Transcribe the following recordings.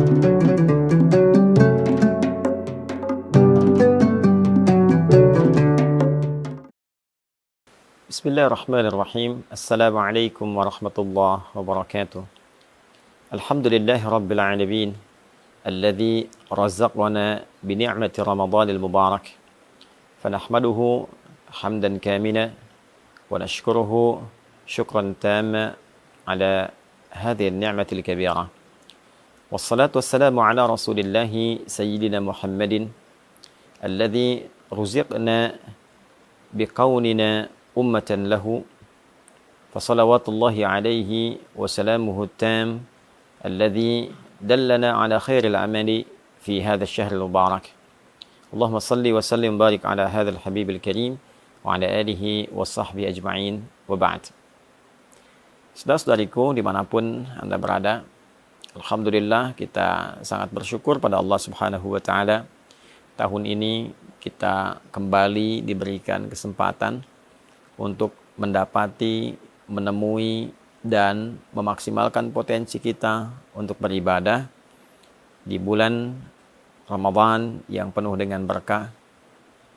Bismillahirrahmanirrahim. Assalamualaikum warahmatullahi wabarakatuh. Alhamdulillahi rabbil alamin. Alladhi razaqana bi ni'mati Ramadanil mubarak. Fanahmaduhu hamdan kamila wa nashkuruhu syukran tamma ala hadhihi an-ni'matil kabirah. Wassalatu wassalamu ala rasulillahi sayyidina Muhammadin alladhi ruziqna biqaunina ummatan lahu fasalawatullahi alaihi wa salamuhu tam alladhi dallana ala khairil amali fi hadha asy-syahril mubarak. Allahumma salli wa sallim barik ala hadzal habibil karim wa ala alihi wa sahbihi ajma'in wa ba'd. Saudara-saudariku dimanapun Anda berada, alhamdulillah kita sangat bersyukur pada Allah Subhanahu wa taala. Tahun ini kita kembali diberikan kesempatan untuk mendapati, menemui, dan memaksimalkan potensi kita untuk beribadah di bulan Ramadan yang penuh dengan berkah,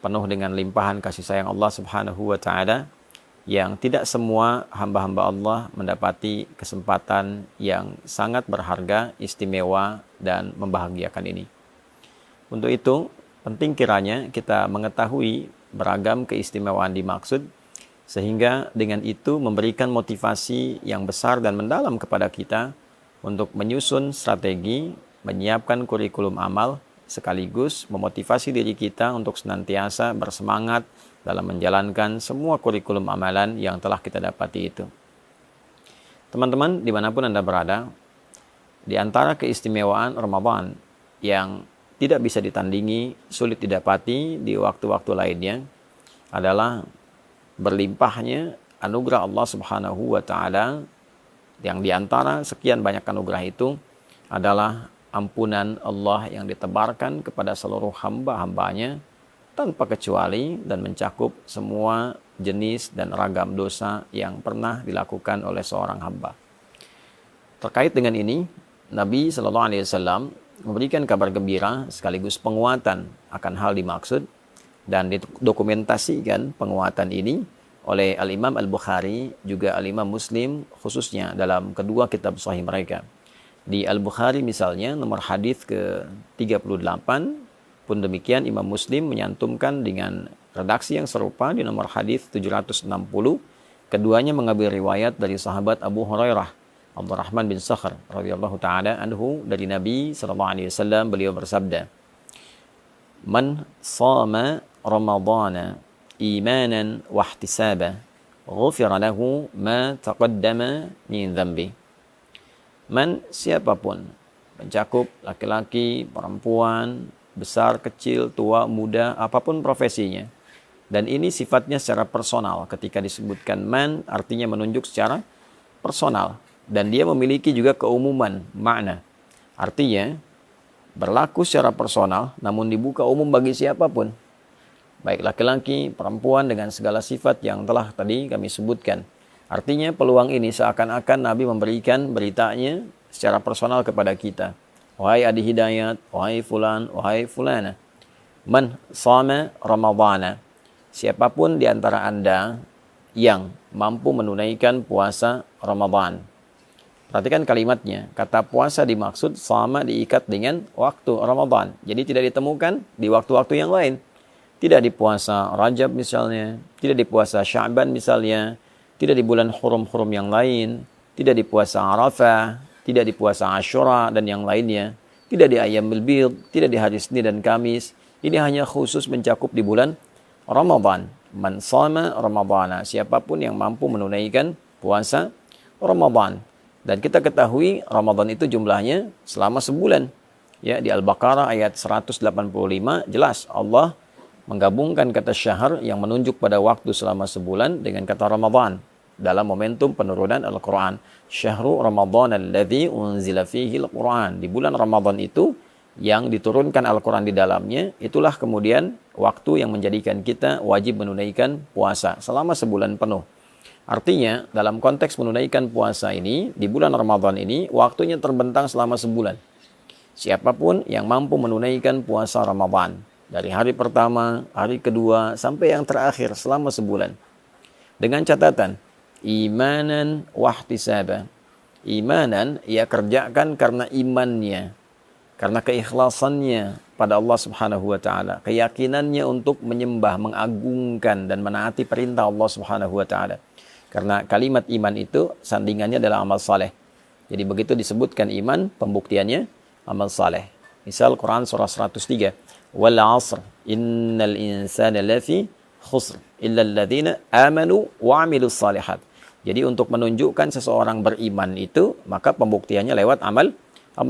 penuh dengan limpahan kasih sayang Allah Subhanahu wa taala, yang tidak semua hamba-hamba Allah mendapati kesempatan yang sangat berharga, istimewa, dan membahagiakan ini. Untuk itu, penting kiranya kita mengetahui beragam keistimewaan dimaksud, sehingga dengan itu memberikan motivasi yang besar dan mendalam kepada kita untuk menyusun strategi, menyiapkan kurikulum amal, sekaligus memotivasi diri kita untuk senantiasa bersemangat dalam menjalankan semua kurikulum amalan yang telah kita dapati itu. Teman-teman, dimanapun Anda berada, di antara keistimewaan Ramadan yang tidak bisa ditandingi, sulit didapati di waktu-waktu lainnya adalah berlimpahnya anugerah Allah Subhanahu wa taala, yang diantara sekian banyak anugerah itu adalah ampunan Allah yang ditebarkan kepada seluruh hamba-hambanya tanpa kecuali dan mencakup semua jenis dan ragam dosa yang pernah dilakukan oleh seorang hamba. Terkait dengan ini, Nabi sallallahu alaihi wasallam memberikan kabar gembira sekaligus penguatan akan hal dimaksud, dan didokumentasikan penguatan ini oleh Al-Imam Al-Bukhari juga Al-Imam Muslim, khususnya dalam kedua kitab sahih mereka. Di Al-Bukhari misalnya nomor hadis ke-38, pun demikian Imam Muslim menyantumkan dengan redaksi yang serupa di nomor hadis 760. Keduanya mengambil riwayat dari sahabat Abu Hurairah Abdurrahman bin Sakhr radhiyallahu taala anhu dari Nabi sallallahu alaihi wasallam, beliau bersabda, "Man shama Ramadana imanan wa ihtisaba, ghufira lahu ma taqaddama min dhanbi." Man, siapapun, mencakup laki-laki, perempuan, besar, kecil, tua, muda, apapun profesinya. Dan ini sifatnya secara personal. Ketika disebutkan man, artinya menunjuk secara personal. Dan dia memiliki juga keumuman makna. Artinya, berlaku secara personal, namun dibuka umum bagi siapapun. Baik laki-laki, perempuan, dengan segala sifat yang telah tadi kami sebutkan. Artinya peluang ini seakan-akan Nabi memberikan beritanya secara personal kepada kita. Wahai Adi Hidayat, wahai fulan, wahai fulana. Man shama Ramadana. Siapapun di antara Anda yang mampu menunaikan puasa Ramadan. Perhatikan kalimatnya. Kata puasa dimaksud sama diikat dengan waktu Ramadan. Jadi tidak ditemukan di waktu-waktu yang lain. Tidak di puasa Rajab misalnya. Tidak di puasa Sya'ban misalnya. Tidak di bulan hurum-hurum yang lain. Tidak di puasa Arafah. Tidak di puasa Asyura dan yang lainnya. Tidak di Ayyamul Bid. Tidak di hari Senin dan Kamis. Ini hanya khusus mencakup di bulan Ramadan. Man shama Ramadana. Siapapun yang mampu menunaikan puasa Ramadan. Dan kita ketahui Ramadan itu jumlahnya selama sebulan. Ya, di Al-Baqarah ayat 185 jelas Allah menggabungkan kata syahr yang menunjuk pada waktu selama sebulan dengan kata Ramadan dalam momentum penurunan Al-Quran. Syahrul Ramadan alladzi unzila fihi Al-Quran. Di bulan Ramadan itu yang diturunkan Al-Quran di dalamnya, itulah kemudian waktu yang menjadikan kita wajib menunaikan puasa selama sebulan penuh. Artinya, dalam konteks menunaikan puasa ini, di bulan Ramadan ini, waktunya terbentang selama sebulan. Siapapun yang mampu menunaikan puasa Ramadan dari hari pertama, hari kedua, sampai yang terakhir selama sebulan. Dengan catatan, imanan wahtisaban. Imanan, ia kerjakan karena imannya, karena keikhlasannya pada Allah Subhanahu wa taala, keyakinannya untuk menyembah, mengagungkan dan menaati perintah Allah Subhanahu wa taala. Karena kalimat iman itu sandingannya adalah amal saleh. Jadi begitu disebutkan iman, pembuktiannya amal saleh. Misal Quran surah 103, wal 'asr innal insana lafi khusr illa alladziina amanu wa 'amilus shalihat. Jadi untuk menunjukkan seseorang beriman itu, maka pembuktiannya lewat amal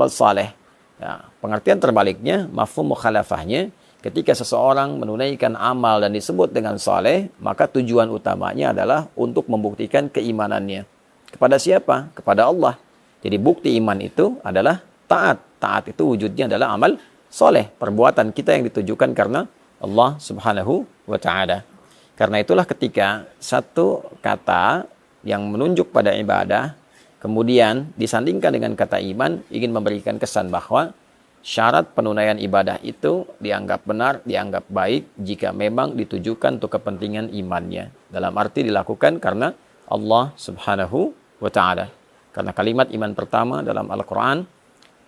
saleh. Ya, pengertian terbaliknya, mafhum mukhalafahnya, ketika seseorang menunaikan amal dan disebut dengan saleh, maka tujuan utamanya adalah untuk membuktikan keimanannya. Kepada siapa? Kepada Allah. Jadi bukti iman itu adalah taat. Taat itu wujudnya adalah amal soleh. Perbuatan kita yang ditujukan karena Allah Subhanahu wa ta'ala. Karena itulah ketika satu kata yang menunjuk pada ibadah, kemudian disandingkan dengan kata iman, ingin memberikan kesan bahwa syarat penunaian ibadah itu dianggap benar, dianggap baik jika memang ditujukan untuk kepentingan imannya. Dalam arti dilakukan karena Allah Subhanahu wa ta'ala. Karena kalimat iman pertama dalam Al-Quran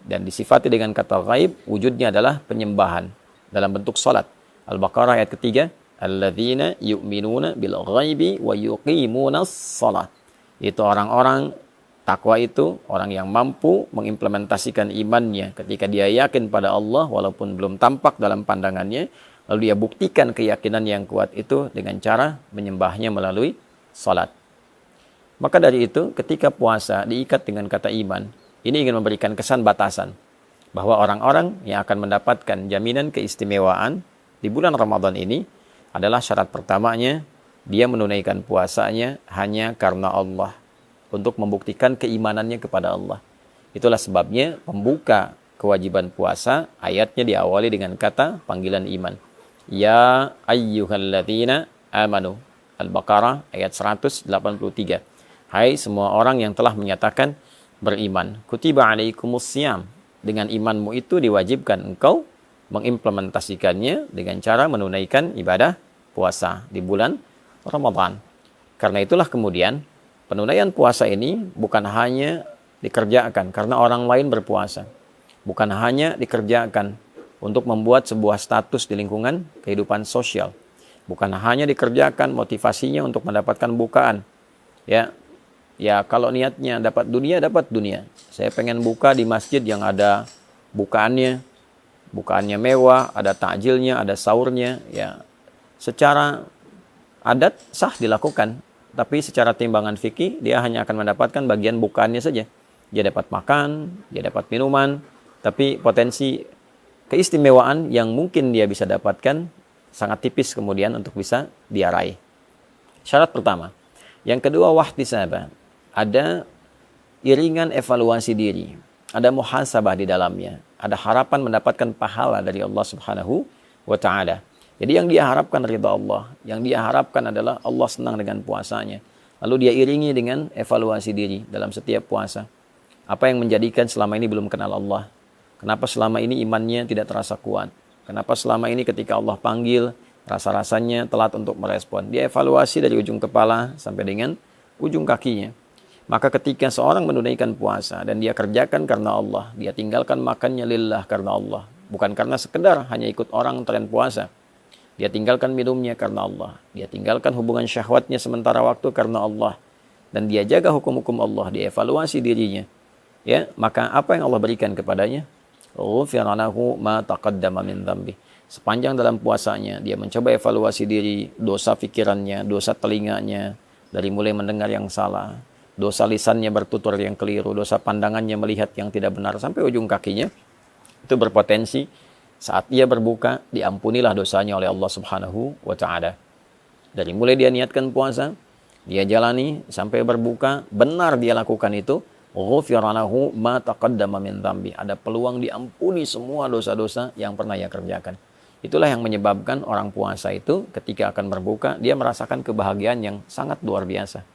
dan disifati dengan kata ghaib, wujudnya adalah penyembahan dalam bentuk salat. Al-Baqarah ayat ketiga, alladzina yu'minuna bil ghaibi wa yuqimunas salat. Itu orang-orang takwa itu, orang yang mampu mengimplementasikan imannya ketika dia yakin pada Allah walaupun belum tampak dalam pandangannya, lalu dia buktikan keyakinan yang kuat itu dengan cara menyembahnya melalui salat. Maka dari itu, ketika puasa diikat dengan kata iman, ini ingin memberikan kesan batasan bahwa orang-orang yang akan mendapatkan jaminan keistimewaan di bulan Ramadan ini adalah syarat pertamanya, dia menunaikan puasanya hanya karena Allah, untuk membuktikan keimanannya kepada Allah. Itulah sebabnya pembuka kewajiban puasa, ayatnya diawali dengan kata panggilan iman. Ya ayyuhalladzina amanu. Al-Baqarah ayat 183. Hai semua orang yang telah menyatakan beriman. Kutiba alaikumusiyam. Dengan imanmu itu diwajibkan engkau mengimplementasikannya dengan cara menunaikan ibadah puasa di bulan Ramadan. Karena itulah kemudian penunaian puasa ini bukan hanya dikerjakan karena orang lain berpuasa. Bukan hanya dikerjakan untuk membuat sebuah status di lingkungan kehidupan sosial. Bukan hanya dikerjakan motivasinya untuk mendapatkan bukaan. Ya kalau niatnya dapat dunia, dapat dunia. Saya pengen buka di masjid yang ada bukaannya mewah, ada takjilnya, ada sahurnya. Ya, secara adat sah dilakukan, tapi secara timbangan fikih dia hanya akan mendapatkan bagian bukaannya saja. Dia dapat makan, dia dapat minuman, tapi potensi keistimewaan yang mungkin dia bisa dapatkan sangat tipis kemudian untuk bisa dia raih. Syarat pertama. Yang kedua, wahtisaban. Ada iringan evaluasi diri, ada muhasabah di dalamnya, ada harapan mendapatkan pahala dari Allah Subhanahu wa ta'ala. Jadi yang dia harapkan ridha Allah, yang dia harapkan adalah Allah senang dengan puasanya. Lalu dia iringi dengan evaluasi diri dalam setiap puasa. Apa yang menjadikan selama ini belum kenal Allah? Kenapa selama ini imannya tidak terasa kuat? Kenapa selama ini ketika Allah panggil, rasa-rasanya telat untuk merespon? Dia evaluasi dari ujung kepala sampai dengan ujung kakinya. Maka ketika seorang menunaikan puasa dan dia kerjakan karena Allah, dia tinggalkan makannya lillah karena Allah, bukan karena sekedar hanya ikut orang tren puasa. Dia tinggalkan minumnya karena Allah, dia tinggalkan hubungan syahwatnya sementara waktu karena Allah, dan dia jaga hukum-hukum Allah, dia evaluasi dirinya. Ya, maka apa yang Allah berikan kepadanya? Ghufira lahu ma taqaddama min dzambi. Sepanjang dalam puasanya dia mencoba evaluasi diri, dosa pikirannya, dosa telinganya dari mulai mendengar yang salah, dosa lisannya bertutur yang keliru, dosa pandangannya melihat yang tidak benar, sampai ujung kakinya, itu berpotensi saat ia berbuka, diampunilah dosanya oleh Allah Subhanahu wa ta'ala. Dari mulai dia niatkan puasa, dia jalani, sampai berbuka, benar dia lakukan itu, ghufira lahu ma taqaddama min dzambi. Ada peluang diampuni semua dosa-dosa yang pernah ia kerjakan. Itulah yang menyebabkan orang puasa itu ketika akan berbuka, dia merasakan kebahagiaan yang sangat luar biasa.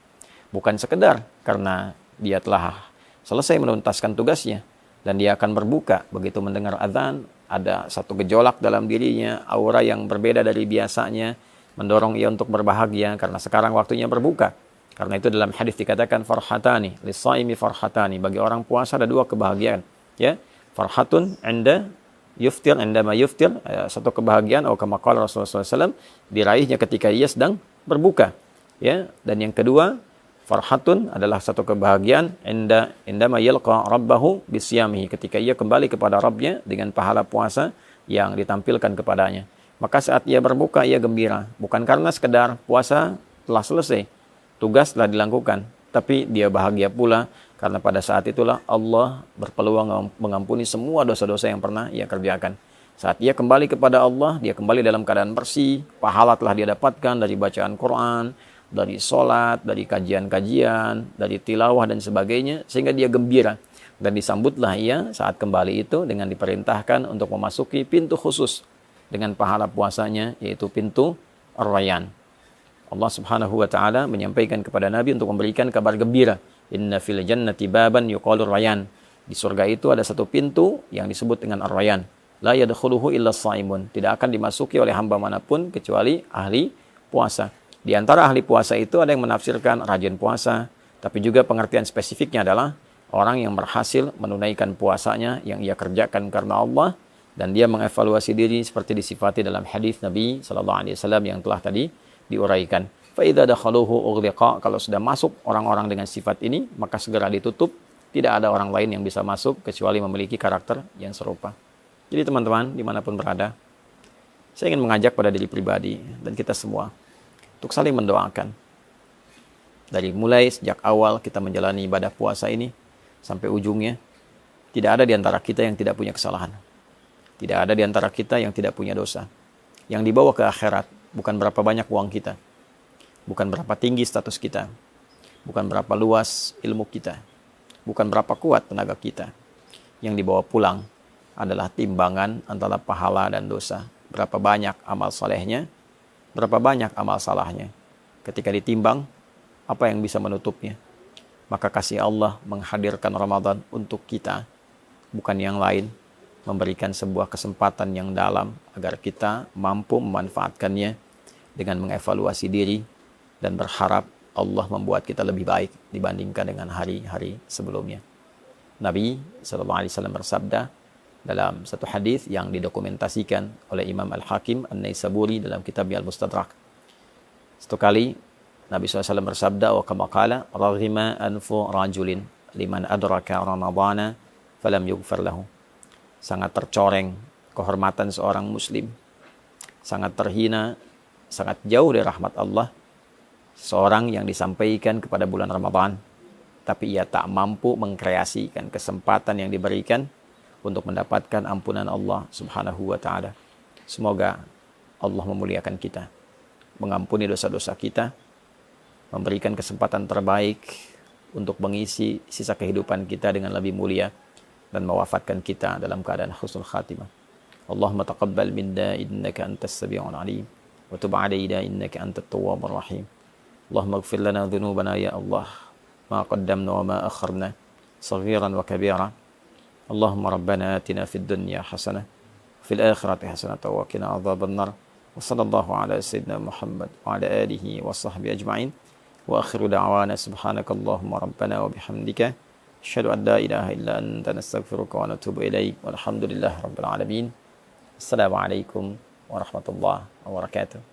Bukan sekedar karena dia telah selesai menuntaskan tugasnya, dan dia akan berbuka begitu mendengar azan. Ada satu gejolak dalam dirinya, aura yang berbeda dari biasanya, mendorong ia untuk berbahagia karena sekarang waktunya berbuka. Karena itu dalam hadis dikatakan farhatani lis-shaimi farhatani, bagi orang puasa ada dua kebahagiaan, ya. Farhatun 'inda yuftir, 'indama yuftir, satu kebahagiaan atau kama qala Rasulullah SAW, diraihnya ketika ia sedang berbuka, ya. Dan yang kedua, farhatun adalah satu kebahagiaan indama yalqa rabbahu bisyamihi, ketika ia kembali kepada Rabbnya dengan pahala puasa yang ditampilkan kepadanya. Maka saat ia berbuka ia gembira, bukan karena sekedar puasa telah selesai, tugas telah dilakukan, tapi dia bahagia pula karena pada saat itulah Allah berpeluang mengampuni semua dosa-dosa yang pernah ia kerjakan. Saat ia kembali kepada Allah, dia kembali dalam keadaan bersih, pahala telah dia dapatkan dari bacaan Quran, dari sholat, dari kajian-kajian, dari tilawah dan sebagainya, sehingga dia gembira. Dan disambutlah ia saat kembali itu dengan diperintahkan untuk memasuki pintu khusus dengan pahala puasanya, yaitu pintu Ar-Rayyan. Allah Subhanahu wa taala menyampaikan kepada Nabi untuk memberikan kabar gembira. Inna fil jannati baban yuqalu Ar-Rayyan. Di surga itu ada satu pintu yang disebut dengan Ar-Rayyan. La yadkhuluhu illa as-shaimun. Tidak akan dimasuki oleh hamba manapun kecuali ahli puasa. Di antara ahli puasa itu ada yang menafsirkan rajin puasa, tapi juga pengertian spesifiknya adalah orang yang berhasil menunaikan puasanya yang ia kerjakan karena Allah, dan dia mengevaluasi diri seperti disifati dalam hadis Nabi SAW yang telah tadi diuraikan. Fa idza dakhaluhu ughliqa, kalau sudah masuk orang-orang dengan sifat ini, maka segera ditutup. Tidak ada orang lain yang bisa masuk kecuali memiliki karakter yang serupa. Jadi teman-teman, dimanapun berada, saya ingin mengajak pada diri pribadi dan kita semua untuk saling mendoakan. Dari mulai sejak awal kita menjalani ibadah puasa ini sampai ujungnya, tidak ada di antara kita yang tidak punya kesalahan. Tidak ada di antara kita yang tidak punya dosa. Yang dibawa ke akhirat bukan berapa banyak uang kita, bukan berapa tinggi status kita, bukan berapa luas ilmu kita, bukan berapa kuat tenaga kita. Yang dibawa pulang adalah timbangan antara pahala dan dosa. Berapa banyak amal salehnya, berapa banyak amal salahnya. Ketika ditimbang, apa yang bisa menutupnya? Maka kasih Allah menghadirkan Ramadan untuk kita, bukan yang lain, memberikan sebuah kesempatan yang dalam agar kita mampu memanfaatkannya dengan mengevaluasi diri dan berharap Allah membuat kita lebih baik dibandingkan dengan hari-hari sebelumnya. Nabi SAW bersabda dalam satu hadis yang didokumentasikan oleh Imam Al-Hakim An-Naisaburi dalam kitabnya Al-Mustadrak. Satu kali Nabi SAW bersabda, wa kama qala raghima anfu rajulin liman adraka ramadhana falam yughfar lahu. Sangat tercoreng kehormatan seorang muslim, sangat terhina, sangat jauh dari rahmat Allah seorang yang disampaikan kepada bulan Ramadan, tapi ia tak mampu mengkreasikan kesempatan yang diberikan untuk mendapatkan ampunan Allah Subhanahu wa taala. Semoga Allah memuliakan kita, mengampuni dosa-dosa kita, memberikan kesempatan terbaik untuk mengisi sisa kehidupan kita dengan lebih mulia, dan mewafatkan kita dalam keadaan husnul khatimah. Allahumma taqabbal minna innaka antas sami'ul alim wa tub 'alaina innaka antat tawwabur rahim. Allahumma ighfir lana dhunubana ya Allah, ma qaddamna wa ma akharna, saghiran wa kabira. Allahumma rabbana atina fid dunya hasanah, fil akhirati hasanah wa qina adzaban nar. Wa sallallahu ala sayyidina Muhammad wa ala alihi wa sahbihi ajma'in. Wa akhiru da'wana subhanakallahumma rabbana wa bihamdika asyhadu an la ilaha illa anta nastaghfiruka wa natubu ilaik. Walhamdulillahi rabbil alamin. Assalamualaikum warahmatullahi wabarakatuh.